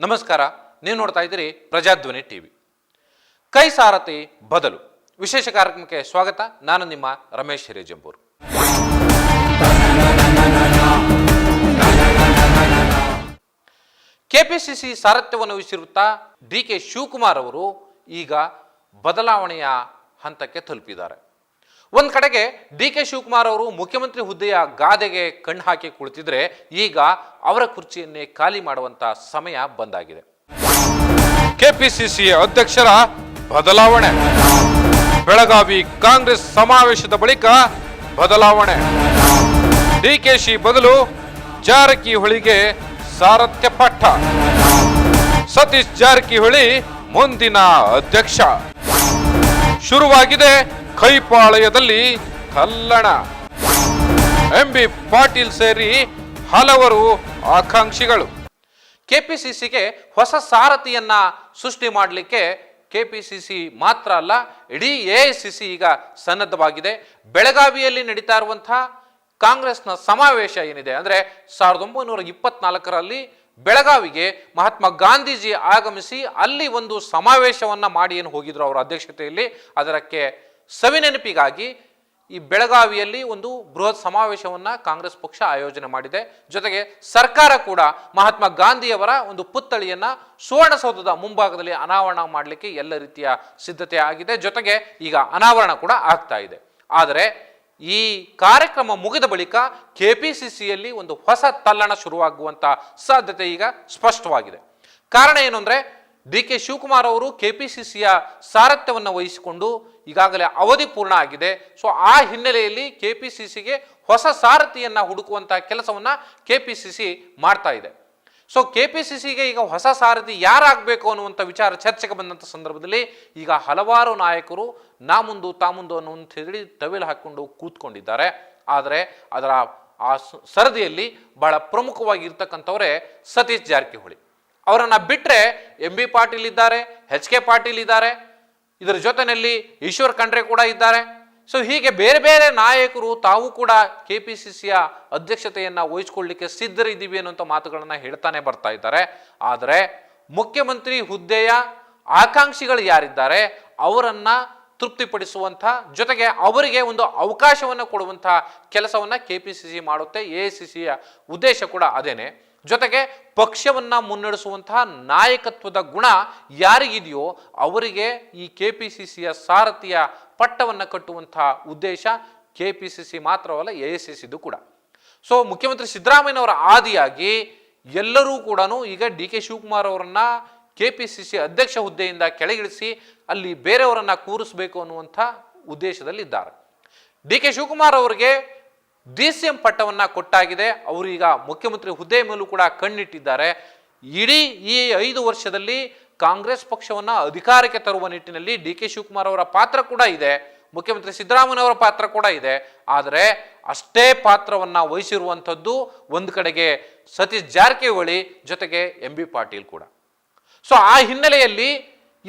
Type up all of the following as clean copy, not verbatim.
ನಮಸ್ಕಾರ. ನೀವು ನೋಡ್ತಾ ಇದ್ದೀರಿ ಪ್ರಜಾಧ್ವನಿ ಟಿವಿ. ಕೈ ಸಾರಥಿ ಬದಲು ವಿಶೇಷ ಕಾರ್ಯಕ್ರಮಕ್ಕೆ ಸ್ವಾಗತ. ನಾನು ನಿಮ್ಮ ರಮೇಶ್ ಹಿರೇಜಂಬೂರು. ಕೆಪಿಸಿಸಿ ಸಾರಥ್ಯವನ್ನು ವಹಿಸಿರುತ್ತಾ ಡಿ.ಕೆ. ಶಿವಕುಮಾರ್ ಅವರು ಈಗ ಬದಲಾವಣೆಯ ಹಂತಕ್ಕೆ ತಲುಪಿದ್ದಾರೆ. ಒಂದು ಕಡೆಗೆ ಡಿ.ಕೆ. ಶಿವಕುಮಾರ್ ಅವರು ಮುಖ್ಯಮಂತ್ರಿ ಹುದ್ದೆಯ ಗಾದೆಗೆ ಕಣ್ಣು ಹಾಕಿ ಕುಳಿತಿದ್ರೆ ಈಗ ಅವರ ಕುರ್ಚಿಯನ್ನೇ ಖಾಲಿ ಮಾಡುವಂತ ಸಮಯ ಬಂದಾಗಿದೆ. ಕೆಪಿಸಿಸಿ ಅಧ್ಯಕ್ಷರ ಬದಲಾವಣೆ. ಬೆಳಗಾವಿ ಕಾಂಗ್ರೆಸ್ ಸಮಾವೇಶದ ಬಳಿಕ ಬದಲಾವಣೆ. ಡಿಕೆಶಿ ಬದಲು ಜಾರಕಿಹೊಳಿಗೆ ಸಾರಥ್ಯ ಪಟ್ಟ. ಸತೀಶ್ ಜಾರಕಿಹೊಳಿ ಮುಂದಿನ ಅಧ್ಯಕ್ಷ. ಶುರುವಾಗಿದೆ ಕೈಪಾಳಯದಲ್ಲಿ ತಲ್ಲಣ. ಎಂಬಿ ಪಾಟೀಲ್ ಸೇರಿ ಹಲವರು ಆಕಾಂಕ್ಷಿಗಳು. ಕೆಪಿಸಿಸಿಗೆ ಹೊಸ ಸಾರಥಿಯನ್ನ ಸೃಷ್ಟಿ ಮಾಡಲಿಕ್ಕೆ ಕೆಪಿಸಿಸಿ ಮಾತ್ರ ಅಲ್ಲ, ಇಡೀ ಎಐಸಿಸಿ ಈಗ ಸನ್ನದ್ಧವಾಗಿದೆ. ಬೆಳಗಾವಿಯಲ್ಲಿ ನಡೀತಾ ಇರುವಂತಹ ಕಾಂಗ್ರೆಸ್ನ ಸಮಾವೇಶ ಏನಿದೆ ಅಂದ್ರೆ 1924ರಲ್ಲಿ ಬೆಳಗಾವಿಗೆ ಮಹಾತ್ಮ ಗಾಂಧೀಜಿ ಆಗಮಿಸಿ ಅಲ್ಲಿ ಒಂದು ಸಮಾವೇಶವನ್ನ ಮಾಡಿ ಏನು ಹೋಗಿದ್ರು ಅವರ ಅಧ್ಯಕ್ಷತೆಯಲ್ಲಿ. ಅದಕ್ಕೆ ಸವಿನೆನಪಿಗಾಗಿ ಈ ಬೆಳಗಾವಿಯಲ್ಲಿ ಒಂದು ಬೃಹತ್ ಸಮಾವೇಶವನ್ನ ಕಾಂಗ್ರೆಸ್ ಪಕ್ಷ ಆಯೋಜನೆ ಮಾಡಿದೆ. ಜೊತೆಗೆ ಸರ್ಕಾರ ಕೂಡ ಮಹಾತ್ಮ ಗಾಂಧಿಯವರ ಒಂದು ಪುತ್ಥಳಿಯನ್ನ ಸುವರ್ಣಸೌಧದ ಮುಂಭಾಗದಲ್ಲಿ ಅನಾವರಣ ಮಾಡಲಿಕ್ಕೆ ಎಲ್ಲ ರೀತಿಯ ಸಿದ್ಧತೆ ಆಗಿದೆ. ಜೊತೆಗೆ ಈಗ ಅನಾವರಣ ಕೂಡ ಆಗ್ತಾ ಇದೆ. ಆದರೆ ಈ ಕಾರ್ಯಕ್ರಮ ಮುಗಿದ ಬಳಿಕ ಕೆಪಿಸಿಸಿಯಲ್ಲಿ ಒಂದು ಹೊಸ ತಲ್ಲಣ ಶುರುವಾಗುವಂತ ಸಾಧ್ಯತೆ ಈಗ ಸ್ಪಷ್ಟವಾಗಿದೆ. ಕಾರಣ ಏನು ಅಂದ್ರೆ ಡಿ.ಕೆ. ಶಿವಕುಮಾರ್ ಅವರು ಕೆಪಿಸಿಸಿಯ ಸಾರಥ್ಯವನ್ನು ವಹಿಸಿಕೊಂಡು ಈಗಾಗಲೇ ಅವಧಿ ಪೂರ್ಣ ಆಗಿದೆ. ಸೊ ಆ ಹಿನ್ನೆಲೆಯಲ್ಲಿ ಕೆಪಿಸಿಸಿಗೆ ಹೊಸ ಸಾರಥಿಯನ್ನ ಹುಡುಕುವಂತಹ ಕೆಲಸವನ್ನ ಕೆಪಿಸಿಸಿ ಮಾಡ್ತಾ ಇದೆ. ಸೊ ಕೆಪಿಸಿಸಿಗೆ ಈಗ ಹೊಸ ಸಾರಥಿ ಯಾರಾಗಬೇಕು ಅನ್ನುವಂಥ ವಿಚಾರ ಚರ್ಚೆಗೆ ಬಂದಂಥ ಸಂದರ್ಭದಲ್ಲಿ ಈಗ ಹಲವಾರು ನಾಯಕರು ನಾ ಮುಂದು ತಾ ಮುಂದು ಅನ್ನುವಂತ ಹೇಳಿ ಟವೆಲ್ ಹಾಕಿಕೊಂಡು ಕೂತ್ಕೊಂಡಿದ್ದಾರೆ. ಆದರೆ ಅದರ ಆ ಸರದಿಯಲ್ಲಿ ಬಹಳ ಪ್ರಮುಖವಾಗಿ ಇರ್ತಕ್ಕಂಥವರೇ ಸತೀಶ್ ಜಾರಕಿಹೊಳಿ. ಅವರನ್ನ ಬಿಟ್ಟರೆ ಎಂ.ಬಿ. ಪಾಟೀಲ್ ಇದ್ದಾರೆ, ಎಚ್.ಕೆ. ಪಾಟೀಲ್ ಇದ್ದಾರೆ, ಇದರ ಜೊತೆಯಲ್ಲಿ ಈಶ್ವರ್ ಖಂಡ್ರೆ ಕೂಡ ಇದ್ದಾರೆ. ಸೊ ಹೀಗೆ ಬೇರೆ ಬೇರೆ ನಾಯಕರು ತಾವು ಕೂಡ ಕೆಪಿಸಿಸಿಯ ಅಧ್ಯಕ್ಷತೆಯನ್ನ ವಹಿಸಿಕೊಳ್ಳಲಿಕ್ಕೆ ಸಿದ್ಧರಿದ್ದೀವಿ ಅನ್ನುವಂಥ ಮಾತುಗಳನ್ನ ಹೇಳ್ತಾನೆ ಬರ್ತಾ ಇದ್ದಾರೆ. ಆದರೆ ಮುಖ್ಯಮಂತ್ರಿ ಹುದ್ದೆಯ ಆಕಾಂಕ್ಷಿಗಳು ಯಾರಿದ್ದಾರೆ ಅವರನ್ನ ತೃಪ್ತಿಪಡಿಸುವಂಥ ಜೊತೆಗೆ ಅವರಿಗೆ ಒಂದು ಅವಕಾಶವನ್ನು ಕೊಡುವಂಥ ಕೆಲಸವನ್ನ ಕೆಪಿಸಿಸಿ ಮಾಡುತ್ತೆ. ಎಐಸಿಸಿಯ ಉದ್ದೇಶ ಕೂಡ ಅದೇನೆ. ಜೊತೆಗೆ ಪಕ್ಷವನ್ನ ಮುನ್ನಡೆಸುವಂತಹ ನಾಯಕತ್ವದ ಗುಣ ಯಾರಿಗಿದೆಯೋ ಅವರಿಗೆ ಈ ಕೆಪಿಸಿಸಿಯ ಸಾರಥಿಯ ಪಟ್ಟವನ್ನು ಕಟ್ಟುವಂತಹ ಉದ್ದೇಶ ಕೆಪಿಸಿಸಿ ಮಾತ್ರವಲ್ಲ, ಎಐಸಿಸಿದು ಕೂಡ. ಸೊ ಮುಖ್ಯಮಂತ್ರಿ ಸಿದ್ದರಾಮಯ್ಯನವರ ಆದಿಯಾಗಿ ಎಲ್ಲರೂ ಕೂಡ ಈಗ ಡಿ.ಕೆ. ಶಿವಕುಮಾರ್ ಅವರನ್ನ ಕೆಪಿಸಿಸಿ ಅಧ್ಯಕ್ಷ ಹುದ್ದೆಯಿಂದ ಕೆಳಗಿಳಿಸಿ ಅಲ್ಲಿ ಬೇರೆಯವರನ್ನ ಕೂರಿಸಬೇಕು ಅನ್ನುವಂಥ ಉದ್ದೇಶದಲ್ಲಿದ್ದಾರೆ. ಡಿ.ಕೆ. ಶಿವಕುಮಾರ್ ಅವರಿಗೆ ಡಿ.ಸಿ.ಎಂ ಪಟ್ಟವನ್ನ ಕೊಟ್ಟಾಗಿದೆ. ಅವರು ಈಗ ಮುಖ್ಯಮಂತ್ರಿ ಹುದ್ದೆ ಮೇಲೂ ಕೂಡ ಕಣ್ಣಿಟ್ಟಿದ್ದಾರೆ. ಇಡೀ ಈ 5 ವರ್ಷದಲ್ಲಿ ಕಾಂಗ್ರೆಸ್ ಪಕ್ಷವನ್ನ ಅಧಿಕಾರಕ್ಕೆ ತರುವ ನಿಟ್ಟಿನಲ್ಲಿ ಡಿ.ಕೆ. ಶಿವಕುಮಾರ್ ಅವರ ಪಾತ್ರ ಕೂಡ ಇದೆ, ಮುಖ್ಯಮಂತ್ರಿ ಸಿದ್ದರಾಮಯ್ಯ ಅವರ ಪಾತ್ರ ಕೂಡ ಇದೆ. ಆದರೆ ಅಷ್ಟೇ ಪಾತ್ರವನ್ನ ವಹಿಸಿರುವಂಥದ್ದು ಒಂದು ಕಡೆಗೆ ಸತೀಶ್ ಜಾರಕಿಹೊಳಿ, ಜೊತೆಗೆ ಎಂ.ಬಿ. ಪಾಟೀಲ್ ಕೂಡ. ಸೊ ಆ ಹಿನ್ನೆಲೆಯಲ್ಲಿ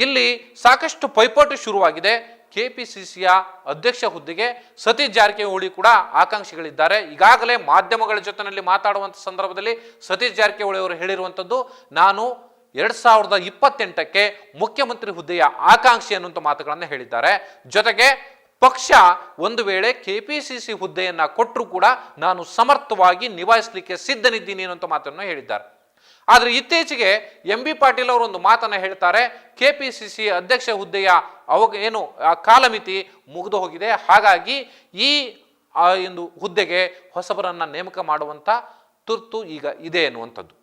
ಇಲ್ಲಿ ಸಾಕಷ್ಟು ಪೈಪೋಟಿ ಶುರುವಾಗಿದೆ. ಕೆಪಿಸಿಸಿಯ ಅಧ್ಯಕ್ಷ ಹುದ್ದೆಗೆ ಸತೀಶ್ ಜಾರಕಿಹೊಳಿ ಕೂಡ ಆಕಾಂಕ್ಷಿಗಳಿದ್ದಾರೆ. ಈಗಾಗಲೇ ಮಾಧ್ಯಮಗಳ ಜೊತೆಯಲ್ಲಿ ಮಾತಾಡುವಂಥ ಸಂದರ್ಭದಲ್ಲಿ ಸತೀಶ್ ಜಾರಕಿಹೊಳಿ ಅವರು ಹೇಳಿರುವಂಥದ್ದು, ನಾನು 2028ಕ್ಕೆ ಮುಖ್ಯಮಂತ್ರಿ ಹುದ್ದೆಯ ಆಕಾಂಕ್ಷಿ ಅನ್ನುವಂಥ ಮಾತುಗಳನ್ನು ಹೇಳಿದ್ದಾರೆ. ಜೊತೆಗೆ ಪಕ್ಷ ಒಂದು ವೇಳೆ ಕೆಪಿಸಿಸಿ ಹುದ್ದೆಯನ್ನ ಕೊಟ್ಟರೂ ಕೂಡ ನಾನು ಸಮರ್ಥವಾಗಿ ನಿಭಾಯಿಸಲಿಕ್ಕೆ ಸಿದ್ಧನಿದ್ದೀನಿ ಅನ್ನುವಂಥ ಮಾತನ್ನು ಹೇಳಿದ್ದಾರೆ. ಆದರೆ ಇತ್ತೀಚೆಗೆ ಎಂ.ಬಿ. ಪಾಟೀಲ್ ಅವರು ಒಂದು ಮಾತನ್ನ ಹೇಳ್ತಾರೆ, ಕೆಪಿಸಿಸಿ ಅಧ್ಯಕ್ಷ ಹುದ್ದೆಯ ಏನು ಕಾಲಮಿತಿ ಮುಗಿದು ಹೋಗಿದೆ, ಹಾಗಾಗಿ ಈ ಒಂದು ಹುದ್ದೆಗೆ ಹೊಸಬರನ್ನ ನೇಮಕ ಮಾಡುವಂತ ತುರ್ತು ಈಗ ಇದೆ ಎನ್ನುವಂಥದ್ದು.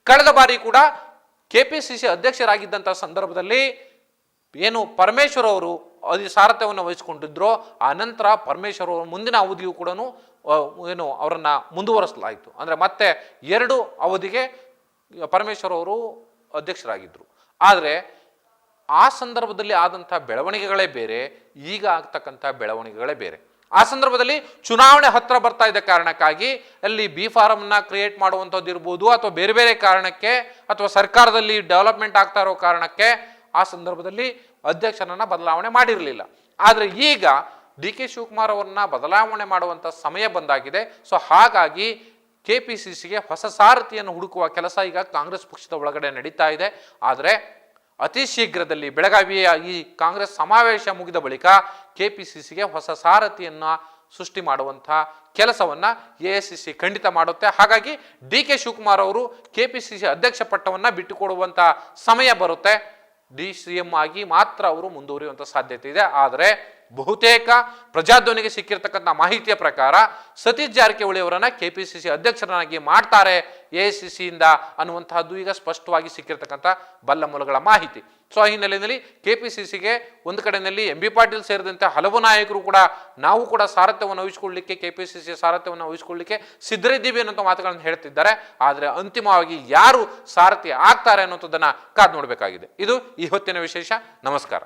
ಕಳೆದ ಬಾರಿ ಕೂಡ ಕೆಪಿಸಿಸಿ ಅಧ್ಯಕ್ಷರಾಗಿದ್ದಂಥ ಸಂದರ್ಭದಲ್ಲಿ ಏನು ಪರಮೇಶ್ವರ್ ಅವರು ಸಾರಥ್ಯವನ್ನು ವಹಿಸಿಕೊಂಡಿದ್ರೋ ಆ ನಂತರ ಪರಮೇಶ್ವರ್ ಅವರು ಮುಂದಿನ ಅವಧಿಯೂ ಕೂಡ ಏನು ಅವರನ್ನ ಮುಂದುವರಿಸಲಾಯಿತು. ಅಂದ್ರೆ ಮತ್ತೆ 2 ಅವಧಿಗೆ ಪರಮೇಶ್ವರ್ ಅವರು ಅಧ್ಯಕ್ಷರಾಗಿದ್ದರು. ಆದರೆ ಆ ಸಂದರ್ಭದಲ್ಲಿ ಆದಂಥ ಬೆಳವಣಿಗೆಗಳೇ ಬೇರೆ, ಈಗ ಆಗ್ತಕ್ಕಂಥ ಬೆಳವಣಿಗೆಗಳೇ ಬೇರೆ. ಆ ಸಂದರ್ಭದಲ್ಲಿ ಚುನಾವಣೆ ಹತ್ರ ಬರ್ತಾ ಇದ್ದ ಕಾರಣಕ್ಕಾಗಿ ಅಲ್ಲಿ ಬಿ ಫಾರಮ್ನ ಕ್ರಿಯೇಟ್ ಮಾಡುವಂಥದ್ದು ಇರ್ಬೋದು, ಅಥವಾ ಬೇರೆ ಬೇರೆ ಕಾರಣಕ್ಕೆ, ಅಥವಾ ಸರ್ಕಾರದಲ್ಲಿ ಡೆವಲಪ್ಮೆಂಟ್ ಆಗ್ತಾ ಇರೋ ಕಾರಣಕ್ಕೆ ಆ ಸಂದರ್ಭದಲ್ಲಿ ಅಧ್ಯಕ್ಷರನ್ನ ಬದಲಾವಣೆ ಮಾಡಿರಲಿಲ್ಲ. ಆದರೆ ಈಗ ಡಿ.ಕೆ. ಶಿವಕುಮಾರ್ ಅವರನ್ನ ಬದಲಾವಣೆ ಮಾಡುವಂಥ ಸಮಯ ಬಂದಾಗಿದೆ. ಸೊ ಹಾಗಾಗಿ KPCCಗೆ ಹೊಸ ಸಾರಥಿಯನ್ನು ಹುಡುಕುವ ಕೆಲಸ ಈಗ ಕಾಂಗ್ರೆಸ್ ಪಕ್ಷದ ಒಳಗಡೆ ನಡೀತಾ ಇದೆ. ಆದರೆ ಅತಿ ಶೀಘ್ರದಲ್ಲಿ ಬೆಳಗಾವಿಯ ಈ ಕಾಂಗ್ರೆಸ್ ಸಮಾವೇಶ ಮುಗಿದ ಬಳಿಕ KPCCಗೆ ಹೊಸ ಸಾರಥಿಯನ್ನ ಸೃಷ್ಟಿ ಮಾಡುವಂಥ ಕೆಲಸವನ್ನ AICC ಖಂಡಿತ ಮಾಡುತ್ತೆ. ಹಾಗಾಗಿ DK ಶಿವಕುಮಾರ್ ಅವರು KPCC ಅಧ್ಯಕ್ಷ ಪಟ್ಟವನ್ನ ಬಿಟ್ಟುಕೊಡುವಂತ ಸಮಯ ಬರುತ್ತೆ. DCM ಆಗಿ ಮಾತ್ರ ಅವರು ಮುಂದುವರಿಯುವಂತ ಸಾಧ್ಯತೆ ಇದೆ. ಆದರೆ ಬಹುತೇಕ ಪ್ರಜಾಧ್ವನಿಗೆ ಸಿಕ್ಕಿರ್ತಕ್ಕಂಥ ಮಾಹಿತಿಯ ಪ್ರಕಾರ ಸತೀಶ್ ಜಾರಕಿಹೊಳಿ ಅವರನ್ನ KPCC ಅಧ್ಯಕ್ಷರನ್ನಾಗಿ ಮಾಡ್ತಾರೆ AICC ಇಂದ ಅನ್ನುವಂತಹದ್ದು ಈಗ ಸ್ಪಷ್ಟವಾಗಿ ಸಿಕ್ಕಿರ್ತಕ್ಕಂಥ ಬಲ್ಲ ಮೂಲಗಳ ಮಾಹಿತಿ. ಸೊ ಈ ಹಿನ್ನೆಲೆಯಲ್ಲಿ KPCCಗೆ ಒಂದು ಕಡೆಯಲ್ಲಿ MB ಪಾಟೀಲ್ ಸೇರಿದಂತೆ ಹಲವು ನಾಯಕರು ಕೂಡ ನಾವು ಕೂಡ ಸಾರಥ್ಯವನ್ನು ವಹಿಸಿಕೊಳ್ಳಲಿಕ್ಕೆ KPCC ಸಾರಥ್ಯವನ್ನು ವಹಿಸಿಕೊಳ್ಳಲಿಕ್ಕೆ ಸಿದ್ಧರಿದ್ದೀವಿ ಅನ್ನೋ ಮಾತುಗಳನ್ನು ಹೇಳ್ತಿದ್ದಾರೆ. ಆದರೆ ಅಂತಿಮವಾಗಿ ಯಾರು ಸಾರಥಿ ಆಗ್ತಾರೆ ಅನ್ನೋದನ್ನ ಕಾದು ನೋಡಬೇಕಾಗಿದೆ. ಇದು ಈ ಹೊತ್ತಿನ ವಿಶೇಷ. ನಮಸ್ಕಾರ.